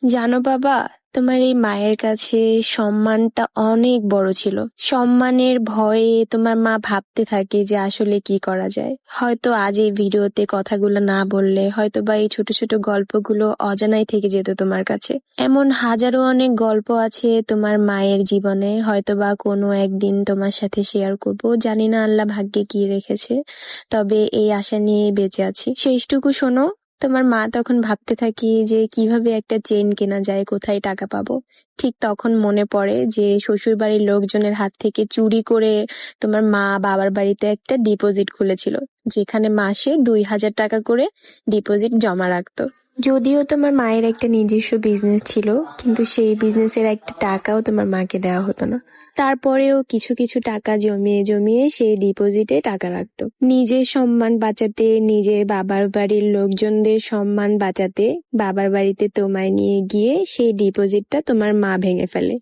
জানো বাবা, তোমার এই মায়ের কাছে সম্মানটা অনেক বড় ছিল। সম্মানের ভয়ে তোমার মা ভাবতে থাকে যে আসলে কি করা যায়। হয়তো আজ এই ভিডিওতে কথাগুলো না বললে হয়তো বা এই ছোট ছোট গল্পগুলো অজানাই থেকে যেত তোমার কাছে। এমন হাজারো অনেক গল্প আছে তোমার মায়ের জীবনে, হয়তো বা কোনো একদিন তোমার সাথে শেয়ার করব। জানি না আল্লাহ ভাগ্যে কি রেখেছে, তবে এই আশা নিয়ে বেঁচে আছি। শেষটুকু শোনো। তোমার মা তখন ভাবতে থাকি যে কিভাবে একটা চেন কেনা যায়, কোথায় টাকা পাবো। ঠিক তখন মনে পড়ে যে শ্বশুর বাড়ির লোকজনের হাত থেকে চুরি করে তোমার মা বাবার বাড়িতে একটা ডিপোজিট খুলেছিল, যেখানে মাসে 2,000 টাকা করে ডিপোজিট জমা রাখতো। যদিও তোমার মায়ের একটা নিজস্ব বিজনেস ছিল, কিন্তু সেই বিজনেসের একটা টাকাও তোমার মাকে দেওয়া হতো না। তারপরেও কিছু কিছু টাকা জমিয়ে জমিয়ে সেই ডিপোজিটে টাকা রাখতো, নিজের সম্মান বাঁচাতে, নিজের বাবার বাড়ির লোকজনদের সম্মান বাঁচাতে। বাবার বাড়িতে তোমায় নিয়ে গিয়ে সেই ডিপোজিটটা তোমার মা ভেঙে ফেলে।